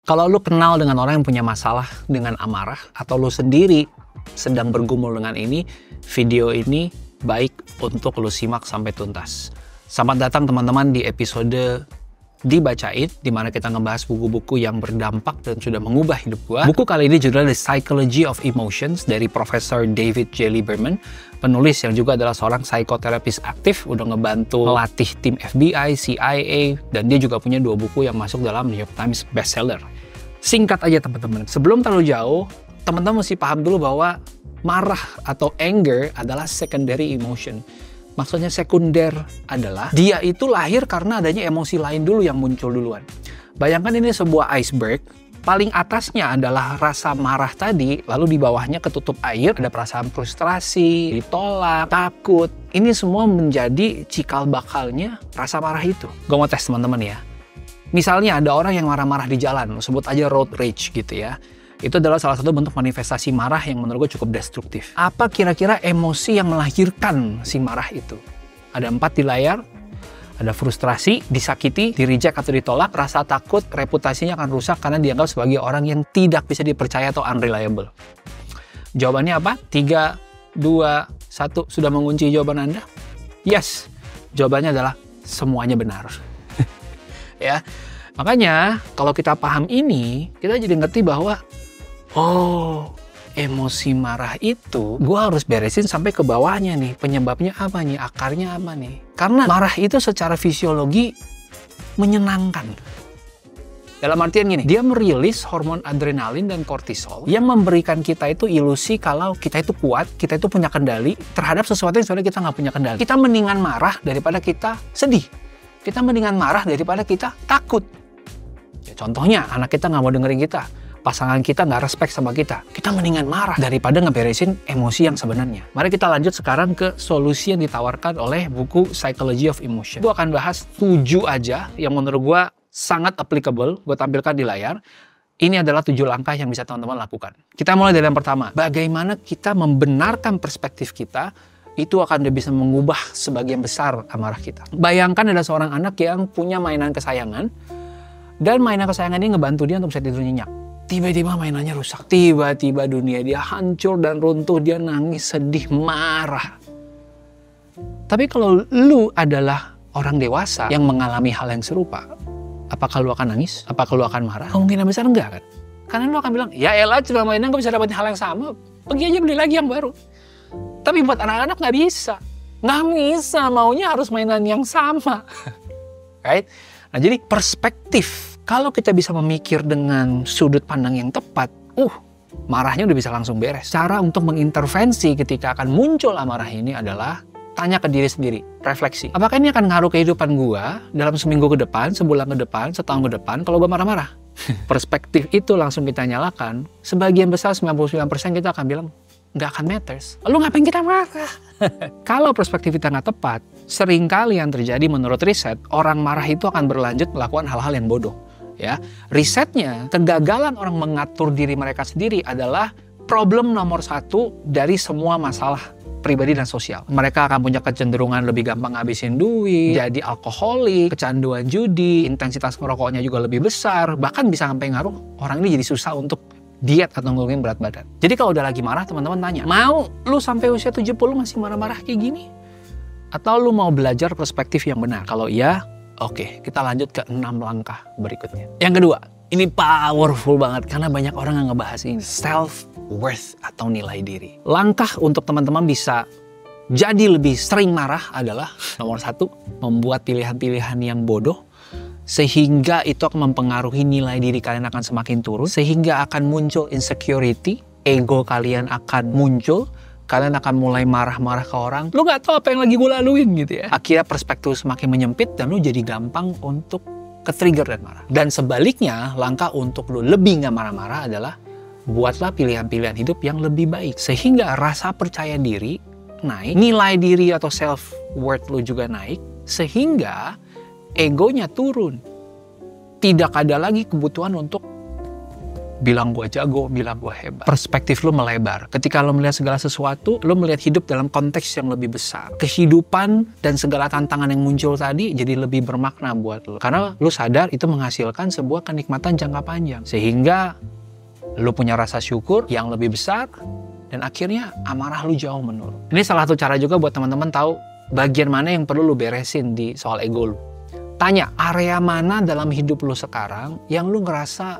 Kalau lu kenal dengan orang yang punya masalah dengan amarah, atau lu sendiri sedang bergumul dengan ini, video ini baik untuk lu simak sampai tuntas. Selamat datang teman-teman di episode Dibacain, dimana kita ngebahas buku-buku yang berdampak dan sudah mengubah hidup gua. Buku kali ini judulnya The Psychology of Emotions dari Profesor David J. Lieberman, penulis yang juga adalah seorang psikoterapis aktif, udah ngebantu melatih tim FBI, CIA, dan dia juga punya 2 buku yang masuk dalam New York Times bestseller. Singkat aja teman-teman, sebelum terlalu jauh, teman-teman mesti paham dulu bahwa marah atau anger adalah secondary emotion. Maksudnya sekunder adalah dia itu lahir karena adanya emosi lain dulu yang muncul duluan. Bayangkan ini sebuah iceberg, paling atasnya adalah rasa marah tadi, lalu di bawahnya ketutup air, ada perasaan frustrasi, ditolak, takut. Ini semua menjadi cikal bakalnya rasa marah itu. Gue mau tes teman-teman ya. Misalnya ada orang yang marah-marah di jalan, sebut aja road rage gitu ya. Itu adalah salah satu bentuk manifestasi marah yang menurut gue cukup destruktif. Apa kira-kira emosi yang melahirkan si marah itu? Ada 4 di layar. Ada frustrasi, disakiti, di-reject atau ditolak, rasa takut, reputasinya akan rusak karena dianggap sebagai orang yang tidak bisa dipercaya atau unreliable. Jawabannya apa? 3, 2, 1. Sudah mengunci jawaban Anda? Yes. Jawabannya adalah semuanya benar. Ya. Makanya kalau kita paham ini, kita jadi ngerti bahwa oh, emosi marah itu gue harus beresin sampai ke bawahnya nih. Penyebabnya apa nih? Akarnya apa nih? Karena marah itu secara fisiologi menyenangkan. Dalam artian gini, dia merilis hormon adrenalin dan kortisol yang memberikan kita itu ilusi kalau kita itu kuat, kita itu punya kendali terhadap sesuatu yang sebenarnya kita nggak punya kendali. Kita mendingan marah daripada kita sedih. Kita mendingan marah daripada kita takut. Ya, contohnya, anak kita nggak mau dengerin kita. Pasangan kita nggak respect sama kita. Kita mendingan marah daripada ngeberesin emosi yang sebenarnya. Mari kita lanjut sekarang ke solusi yang ditawarkan oleh buku Psychology of Emotion. Gue akan bahas 7 aja yang menurut gue sangat applicable. Gue tampilkan di layar. Ini adalah 7 langkah yang bisa teman-teman lakukan. Kita mulai dari yang pertama. Bagaimana kita membenarkan perspektif kita, itu akan bisa mengubah sebagian besar amarah kita. Bayangkan ada seorang anak yang punya mainan kesayangan, dan mainan kesayangan ini ngebantu dia untuk bisa tidur nyenyak. Tiba-tiba mainannya rusak. Tiba-tiba dunia dia hancur dan runtuh. Dia nangis, sedih, marah. Tapi kalau lu adalah orang dewasa yang mengalami hal yang serupa, apakah lu akan nangis? Apakah lu akan marah? Kemungkinan besar enggak kan? Karena lu akan bilang, ya elah cuma mainan gue bisa dapetin hal yang sama. Pergi aja beli lagi yang baru. Tapi buat anak-anak nggak bisa. Nggak bisa, maunya harus mainan yang sama. Right? Nah jadi perspektif. Kalau kita bisa memikir dengan sudut pandang yang tepat, marahnya udah bisa langsung beres. Cara untuk mengintervensi ketika akan muncul amarah ini adalah tanya ke diri sendiri, refleksi. Apakah ini akan ngaruh kehidupan gua dalam seminggu ke depan, sebulan ke depan, setahun ke depan, kalau gua marah-marah? Perspektif itu langsung kita nyalakan, sebagian besar 99% kita akan bilang, nggak akan matters. Lu ngapain kita marah? Kalau perspektif kita nggak tepat, seringkali yang terjadi menurut riset, orang marah itu akan berlanjut melakukan hal-hal yang bodoh. Ya, risetnya, kegagalan orang mengatur diri mereka sendiri adalah problem nomor 1 dari semua masalah pribadi dan sosial. Mereka akan punya kecenderungan lebih gampang ngabisin duit, jadi alkoholik, kecanduan judi, intensitas merokoknya juga lebih besar, bahkan bisa sampai ngaruh orang ini jadi susah untuk diet atau ngurangin berat badan. Jadi kalau udah lagi marah, teman-teman tanya, mau lu sampai usia 70 masih marah-marah kayak gini? Atau lu mau belajar perspektif yang benar? Kalau iya, oke, kita lanjut ke 6 langkah berikutnya. Yang kedua, ini powerful banget karena banyak orang yang ngebahas ini. Self-worth atau nilai diri. Langkah untuk teman-teman bisa jadi lebih sering marah adalah nomor 1, membuat pilihan-pilihan yang bodoh. Sehingga itu akan mempengaruhi nilai diri kalian akan semakin turun. Sehingga akan muncul insecurity, ego kalian akan muncul. Kalian akan mulai marah-marah ke orang. Lu gak tahu apa yang lagi gue laluin gitu ya. Akhirnya perspektif semakin menyempit dan lu jadi gampang untuk ke-trigger dan marah. Dan sebaliknya, langkah untuk lu lebih gak marah-marah adalah buatlah pilihan-pilihan hidup yang lebih baik. Sehingga rasa percaya diri naik, nilai diri atau self-worth lu juga naik. Sehingga egonya turun. Tidak ada lagi kebutuhan untuk bilang gue jago, bilang gue hebat. Perspektif lo melebar. Ketika lo melihat segala sesuatu, lo melihat hidup dalam konteks yang lebih besar. Kehidupan dan segala tantangan yang muncul tadi jadi lebih bermakna buat lo. Karena lo sadar itu menghasilkan sebuah kenikmatan jangka panjang. Sehingga lo punya rasa syukur yang lebih besar, dan akhirnya amarah lo jauh menurun. Ini salah satu cara juga buat teman-teman tahu bagian mana yang perlu lo beresin di soal ego lo. Tanya, area mana dalam hidup lo sekarang yang lo ngerasa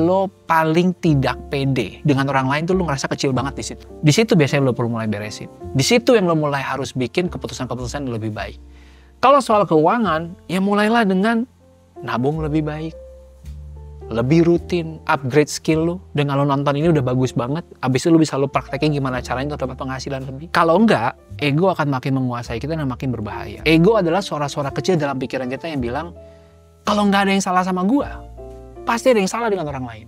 lo paling tidak pede dengan orang lain tuh lo ngerasa kecil banget di situ. Di situ biasanya lo perlu mulai beresin. Di situ yang lo mulai harus bikin keputusan-keputusan yang lebih baik. Kalau soal keuangan, ya mulailah dengan nabung lebih baik, lebih rutin, upgrade skill lo. Dengan lo nonton ini udah bagus banget, abis itu lo bisa lo praktekin gimana caranya untuk dapat penghasilan lebih. Kalau enggak, ego akan makin menguasai kita dan makin berbahaya. Ego adalah suara-suara kecil dalam pikiran kita yang bilang, kalau nggak ada yang salah sama gua, pasti ada yang salah dengan orang lain.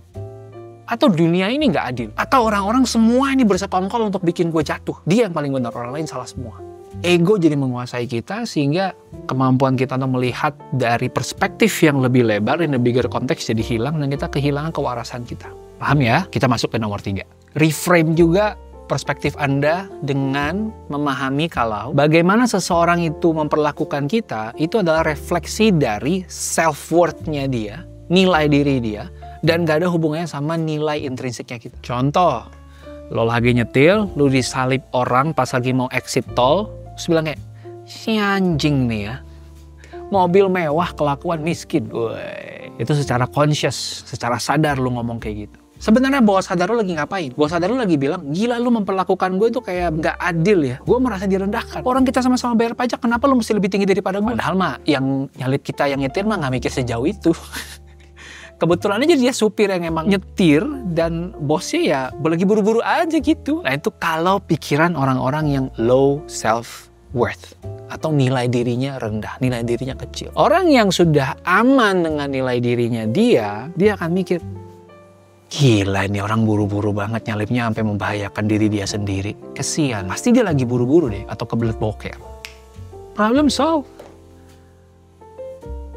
Atau dunia ini nggak adil. Atau orang-orang semua ini bersekongkol untuk bikin gue jatuh. Dia yang paling benar, orang lain salah semua. Ego jadi menguasai kita sehingga kemampuan kita untuk melihat dari perspektif yang lebih lebar, in the bigger konteks jadi hilang dan kita kehilangan kewarasan kita. Paham ya? Kita masuk ke nomor 3. Reframe juga perspektif Anda dengan memahami kalau bagaimana seseorang itu memperlakukan kita itu adalah refleksi dari self-worth-nya dia, nilai diri dia, dan gak ada hubungannya sama nilai intrinsiknya kita. Contoh, lo lagi nyetil, lo disalip orang pas lagi mau exit tol, terus bilang kayak, si anjing nih ya, mobil mewah kelakuan miskin. Woy. Itu secara conscious, secara sadar lo ngomong kayak gitu. Sebenarnya bawah sadar lo lagi ngapain? Bawah sadar lo lagi bilang, gila lo memperlakukan gue itu kayak gak adil ya. Gue merasa direndahkan. Orang kita sama-sama bayar pajak, kenapa lo mesti lebih tinggi daripada gue? Padahal mah yang nyalip kita yang nyetir mah gak mikir sejauh itu. Kebetulan aja dia supir yang emang nyetir dan bosnya ya lagi buru-buru aja gitu. Nah itu kalau pikiran orang-orang yang low self-worth atau nilai dirinya rendah, nilai dirinya kecil. Orang yang sudah aman dengan nilai dirinya dia akan mikir, gila ini orang buru-buru banget nyalipnya sampai membahayakan diri dia sendiri. Kesian, pasti dia lagi buru-buru deh atau kebelet boker. Problem solved.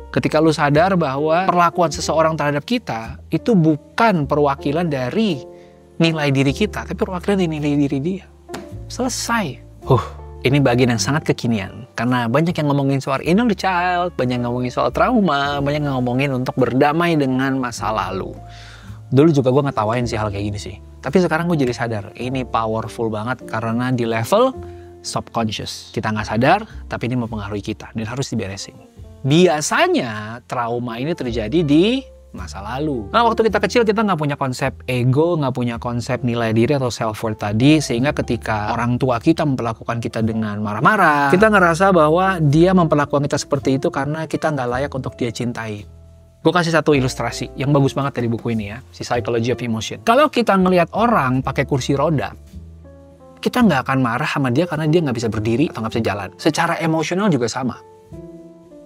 Ketika lu sadar bahwa perlakuan seseorang terhadap kita itu bukan perwakilan dari nilai diri kita, tapi perwakilan dari nilai diri dia. Selesai. Ini bagian yang sangat kekinian. Karena banyak yang ngomongin soal inner child, banyak yang ngomongin soal trauma, banyak yang ngomongin untuk berdamai dengan masa lalu. Dulu juga gue ngetawain sih hal kayak gini sih. Tapi sekarang gue jadi sadar, ini powerful banget karena di level subconscious. Kita nggak sadar, tapi ini mempengaruhi kita dan harus diberesin. Biasanya trauma ini terjadi di masa lalu. Nah, waktu kita kecil kita nggak punya konsep ego, nggak punya konsep nilai diri atau self-worth tadi, sehingga ketika orang tua kita memperlakukan kita dengan marah-marah, kita ngerasa bahwa dia memperlakukan kita seperti itu karena kita nggak layak untuk dia cintai. Gue kasih satu ilustrasi yang bagus banget dari buku ini ya, si Psychology of Emotion. Kalau kita ngelihat orang pakai kursi roda, kita nggak akan marah sama dia karena dia nggak bisa berdiri atau nggak bisa jalan. Secara emosional juga sama.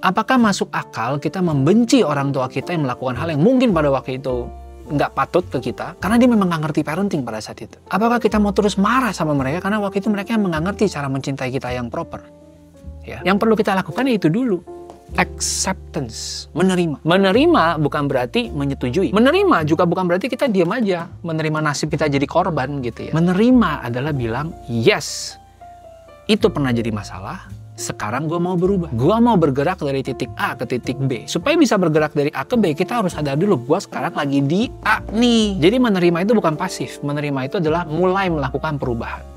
Apakah masuk akal kita membenci orang tua kita yang melakukan hal yang mungkin pada waktu itu nggak patut ke kita karena dia memang nggak ngerti parenting pada saat itu? Apakah kita mau terus marah sama mereka karena waktu itu mereka yang nggak ngerti cara mencintai kita yang proper? Ya. Yang perlu kita lakukan itu dulu. Acceptance, menerima. Menerima bukan berarti menyetujui. Menerima juga bukan berarti kita diam aja, menerima nasib kita jadi korban gitu ya. Menerima adalah bilang, yes, itu pernah jadi masalah, sekarang gue mau berubah. Gue mau bergerak dari titik A ke titik B. Supaya bisa bergerak dari A ke B, kita harus sadar dulu, gue sekarang lagi di A nih. Jadi menerima itu bukan pasif. Menerima itu adalah mulai melakukan perubahan.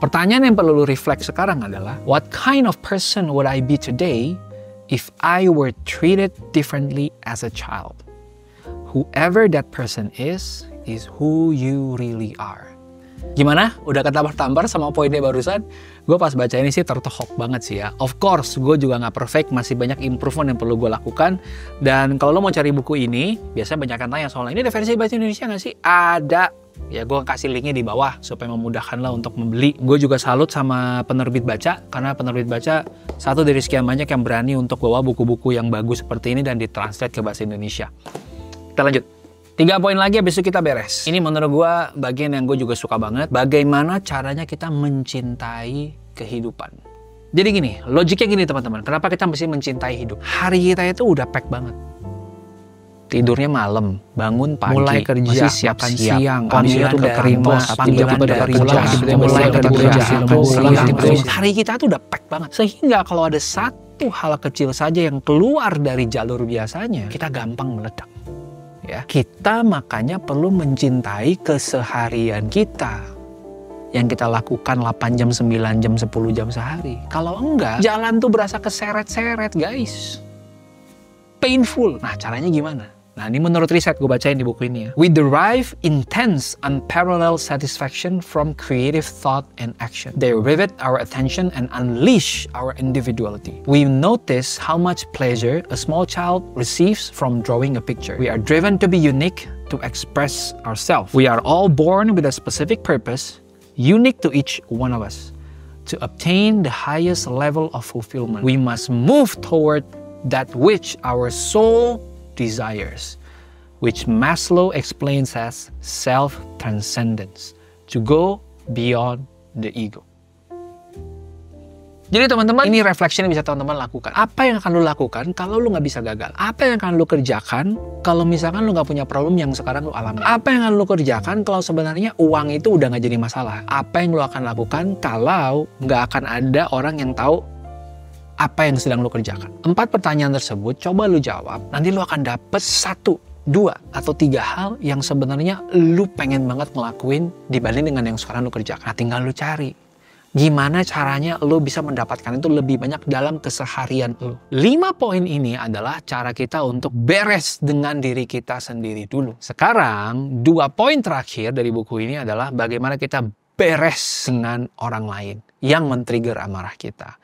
Pertanyaan yang perlu lu reflect sekarang adalah, what kind of person would I be today if I were treated differently as a child? Whoever that person is who you really are. Gimana? Udah ketampar-tampar sama poinnya barusan? Gue pas baca ini sih tertohok banget sih ya. Of course, gue juga nggak perfect, masih banyak improvement yang perlu gue lakukan. Dan kalau lo mau cari buku ini, biasanya banyak yang tanya soal ini ada versi bahasa Indonesia nggak sih? Ada. Ya gue kasih linknya di bawah supaya memudahkan lo untuk membeli. Gue juga salut sama penerbit Baca, karena penerbit Baca satu dari sekian banyak yang berani untuk bawa buku-buku yang bagus seperti ini dan ditranslate ke bahasa Indonesia. Kita lanjut. 3 poin lagi habis itu kita beres. Ini menurut gue bagian yang gue juga suka banget. Bagaimana caranya kita mencintai kehidupan. Jadi gini, logiknya gini teman-teman. Kenapa kita mesti mencintai hidup? Hari kita itu udah pack banget. tidurnya malam, bangun pagi, mulai kerja, masih siap-siap, siang, panggilan udah keterima, panggilan udah kerja, mulai kerja, hari kita tuh udah pack banget. Sehingga kalau ada satu hal kecil saja yang keluar dari jalur biasanya, kita gampang meledak. Ya, kita makanya perlu mencintai keseharian kita yang kita lakukan 8 jam, 9 jam, 10 jam sehari. Kalau enggak, jalan tuh berasa keseret-seret, guys. Painful. Nah, caranya gimana? Nah, ini menurut riset gue bacain di buku ini ya. We derive intense, unparalleled satisfaction from creative thought and action. They rivet our attention and unleash our individuality. We notice how much pleasure a small child receives from drawing a picture. We are driven to be unique, to express ourselves. We are all born with a specific purpose, unique to each one of us. To obtain the highest level of fulfillment, we must move toward that which our soul desires, which Maslow explains as self-transcendence, to go beyond the ego. Jadi teman-teman, ini reflection yang bisa teman-teman lakukan. Apa yang akan lu lakukan kalau lu nggak bisa gagal? Apa yang akan lu kerjakan kalau misalkan lu nggak punya problem yang sekarang lu alami? Apa yang akan lu kerjakan kalau sebenarnya uang itu udah nggak jadi masalah? Apa yang lu akan lakukan kalau nggak akan ada orang yang tahu apa yang sedang lu kerjakan? 4 pertanyaan tersebut coba lu jawab, nanti lu akan dapet 1, 2, atau 3 hal yang sebenarnya lu pengen banget ngelakuin dibanding dengan yang sekarang lu kerjakan. Nah, tinggal lu cari gimana caranya lu bisa mendapatkan itu lebih banyak dalam keseharian lu. 5 poin ini adalah cara kita untuk beres dengan diri kita sendiri dulu. Sekarang 2 poin terakhir dari buku ini adalah bagaimana kita beres dengan orang lain yang men-trigger amarah kita.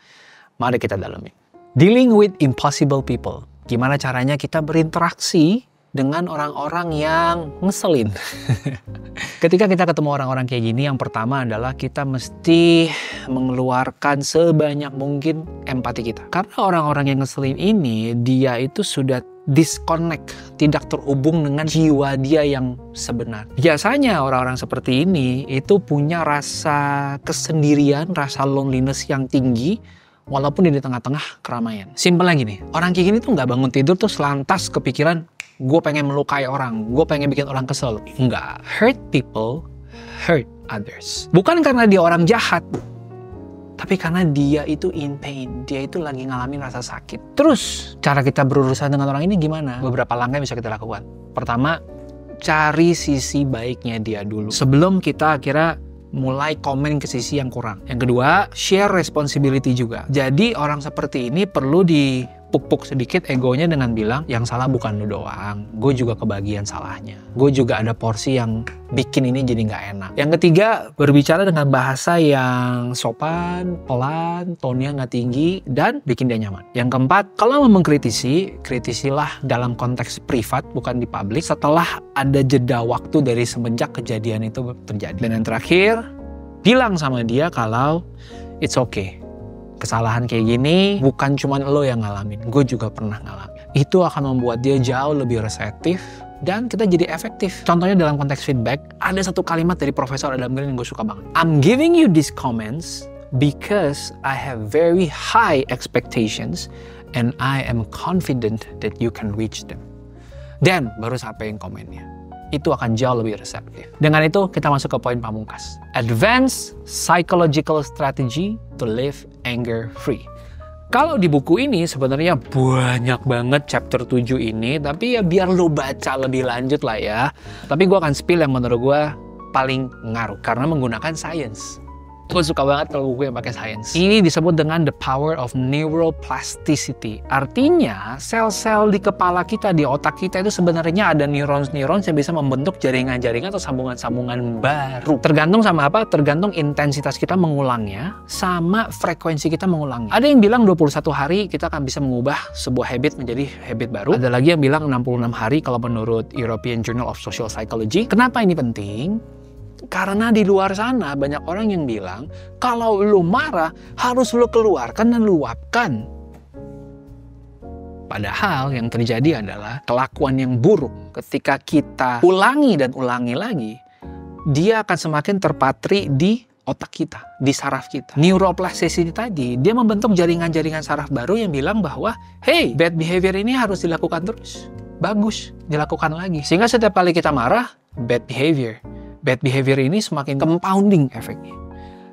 Mari kita dalami. Dealing with impossible people. Gimana caranya kita berinteraksi dengan orang-orang yang ngeselin. Ketika kita ketemu orang-orang kayak gini, yang pertama adalah kita mesti mengeluarkan sebanyak mungkin empati kita. Karena orang-orang yang ngeselin ini, dia itu sudah disconnect, tidak terhubung dengan jiwa dia yang sebenar. Biasanya orang-orang seperti ini itu punya rasa kesendirian, rasa loneliness yang tinggi, walaupun di tengah-tengah keramaian. Simpelnya gini, orang kayak gini tuh nggak bangun tidur terus lantas kepikiran, gue pengen melukai orang, gue pengen bikin orang kesel. Enggak. Hurt people, hurt others. Bukan karena dia orang jahat, tapi karena dia itu in pain. Dia itu lagi ngalamin rasa sakit. Terus, cara kita berurusan dengan orang ini gimana? Beberapa langkah yang bisa kita lakukan. Pertama, cari sisi baiknya dia dulu. Sebelum kita kira mulai komen ke sisi yang kurang. Yang kedua, share responsibility juga. Jadi orang seperti ini perlu dipuk-puk sedikit egonya dengan bilang, yang salah bukan lu doang, gue juga kebagian salahnya. Gue juga ada porsi yang bikin ini jadi nggak enak. Yang ketiga, berbicara dengan bahasa yang sopan, pelan, tone-nya nggak tinggi, dan bikin dia nyaman. Yang keempat, kalau mau mengkritisi, kritisilah dalam konteks privat, bukan di publik, setelah ada jeda waktu dari semenjak kejadian itu terjadi. Dan yang terakhir, bilang sama dia kalau it's okay. Kesalahan kayak gini bukan cuma lo yang ngalamin, gue juga pernah ngalamin. Itu akan membuat dia jauh lebih reseptif dan kita jadi efektif. Contohnya dalam konteks feedback, ada satu kalimat dari Profesor Adam Grant yang gue suka banget. I'm giving you these comments because I have very high expectations and I am confident that you can reach them. Dan baru sampai yang komennya. Itu akan jauh lebih reseptif. Dengan itu kita masuk ke poin pamungkas. Advanced psychological strategy to live anger free. Kalau di buku ini sebenarnya banyak banget chapter 7 ini, tapi ya biar lo baca lebih lanjut lah ya. Tapi gue akan spill yang menurut gue paling ngaruh karena menggunakan science. Gue suka banget kalau buku yang pakai science. Ini disebut dengan the power of neuroplasticity. Artinya, sel-sel di kepala kita, di otak kita itu sebenarnya ada neurons-neurons yang bisa membentuk jaringan-jaringan atau sambungan-sambungan baru. Tergantung sama apa? Tergantung intensitas kita mengulangnya sama frekuensi kita mengulangnya. Ada yang bilang 21 hari kita akan bisa mengubah sebuah habit menjadi habit baru. Ada lagi yang bilang 66 hari kalau menurut European Journal of Social Psychology. Kenapa ini penting? Karena di luar sana banyak orang yang bilang kalau lu marah harus lu keluarkan dan luapkan. Padahal yang terjadi adalah kelakuan yang buruk ketika kita ulangi dan ulangi lagi, dia akan semakin terpatri di otak kita, di saraf kita. Neuroplasticity tadi, dia membentuk jaringan-jaringan saraf baru yang bilang bahwa hey, bad behavior ini harus dilakukan terus. bagus dilakukan lagi. Sehingga setiap kali kita marah, bad behavior ini semakin compounding efeknya.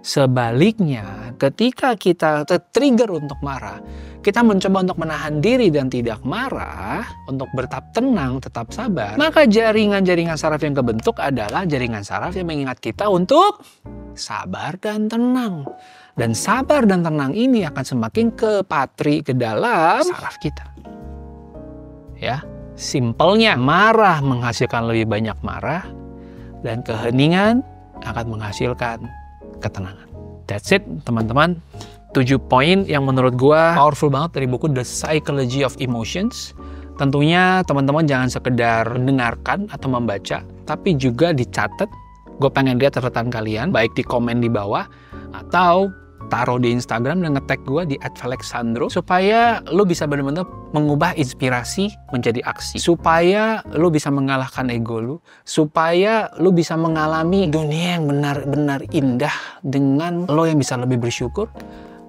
Sebaliknya, ketika kita tertrigger untuk marah, kita mencoba untuk menahan diri dan tidak marah, untuk tetap tenang, tetap sabar, maka jaringan-jaringan saraf yang kebentuk adalah jaringan saraf yang mengingat kita untuk sabar dan tenang. Dan sabar dan tenang ini akan semakin kepatri ke dalam saraf kita. Ya, simpelnya marah menghasilkan lebih banyak marah, dan keheningan akan menghasilkan ketenangan. That's it, teman-teman. 7 poin yang menurut gua powerful banget dari buku The Psychology of Emotions. Tentunya teman-teman jangan sekedar mendengarkan atau membaca, tapi juga dicatat. Gue pengen lihat catatan kalian, baik di komen di bawah, atau taruh di Instagram dan nge-tag gue di @felixsandro, supaya lo bisa benar-benar mengubah inspirasi menjadi aksi, supaya lo bisa mengalahkan ego lo, supaya lo bisa mengalami dunia yang benar-benar indah dengan lo yang bisa lebih bersyukur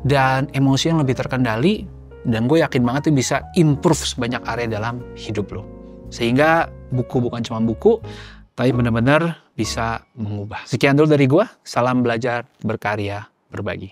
dan emosi yang lebih terkendali. Dan gue yakin banget itu bisa improve sebanyak area dalam hidup lo, sehingga buku bukan cuma buku, tapi benar-benar bisa mengubah. Sekian dulu dari gue, salam belajar, berkarya, berbagi.